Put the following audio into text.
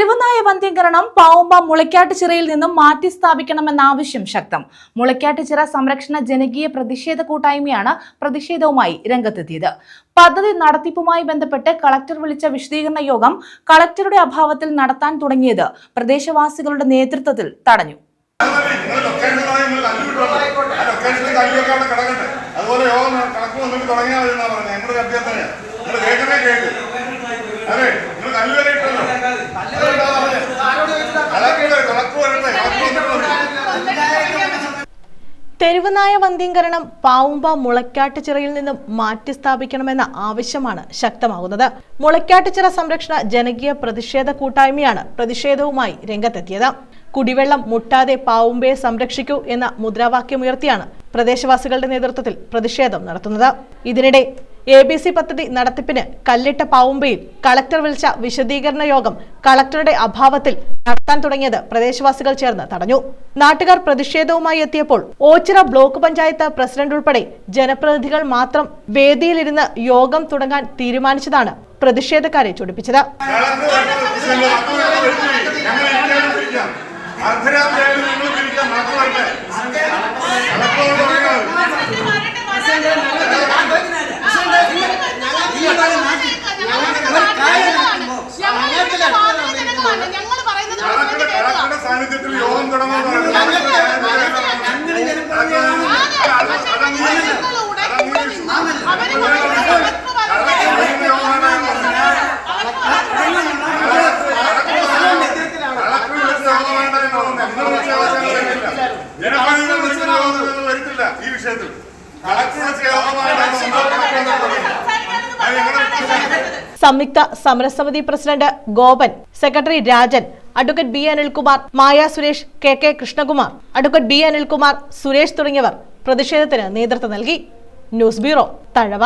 തെരുവുനായ വന്ധ്യംകരണം പാവുമ്പ മുളയ്ക്കാട്ടുചിറയിൽ നിന്നും മാറ്റി സ്ഥാപിക്കണമെന്ന ആവശ്യം ശക്തം. മുളയ്ക്കാട്ടുചിറ സംരക്ഷണ ജനകീയ പ്രതിഷേധ കൂട്ടായ്മയാണ് പ്രതിഷേധവുമായി രംഗത്തെത്തിയത്. പദ്ധതി നടത്തിപ്പുമായി ബന്ധപ്പെട്ട് കളക്ടർ വിളിച്ച വിശദീകരണ യോഗം കളക്ടറുടെ അഭാവത്തിൽ നടത്താൻ തുടങ്ങിയത് പ്രദേശവാസികളുടെ നേതൃത്വത്തിൽ തടഞ്ഞു. തെരുവുനായ വന്ധ്യംകരണം പാവുമ്പ മുളയ്ക്കാട്ടുചിറയിൽ നിന്നും മാറ്റി സ്ഥാപിക്കണമെന്ന ആവശ്യമാണ് ശക്തമാകുന്നത്. മുളയ്ക്കാട്ടുചിറ സംരക്ഷണ ജനകീയ പ്രതിഷേധ കൂട്ടായ്മയാണ് പ്രതിഷേധവുമായി രംഗത്തെത്തിയത്. കുടിവെള്ളം മുട്ടാതെ പാവുമ്പയെ സംരക്ഷിക്കൂ എന്ന മുദ്രാവാക്യമുയർത്തിയാണ് പ്രദേശവാസികളുടെ നേതൃത്വത്തിൽ പ്രതിഷേധം നടത്തുന്നത്. ഇതിനിടെ ABC പദ്ധതി നടത്തിപ്പിന് കല്ലിട്ട പാവുമ്പയിൽ കളക്ടർ വിളിച്ച വിശദീകരണ യോഗം കളക്ടറുടെ അഭാവത്തിൽ നടത്താൻ തുടങ്ങിയത് പ്രദേശവാസികൾ ചേർന്ന് തടഞ്ഞു. നാട്ടുകാർ പ്രതിഷേധവുമായി എത്തിയപ്പോൾ ഓച്ചിറ ബ്ലോക്ക് പഞ്ചായത്ത് പ്രസിഡന്റ് ഉൾപ്പെടെ ജനപ്രതിനിധികൾ മാത്രം വേദിയിലിരുന്ന് യോഗം തുടങ്ങാൻ തീരുമാനിച്ചതാണ് പ്രതിഷേധക്കാരെ ചൊടിപ്പിച്ചത്. സംയുക്ത സമരസമിതി president Gopan, secretary Rajan, advocate B. Anilkumar, Maya Suresh, KK Krishnakumar, advocate B. Anilkumar, Suresh തുടങ്ങിയവർ പ്രതിഷേധത്തിന് നേതൃത്വം നൽകി. News bureau, Thazhava.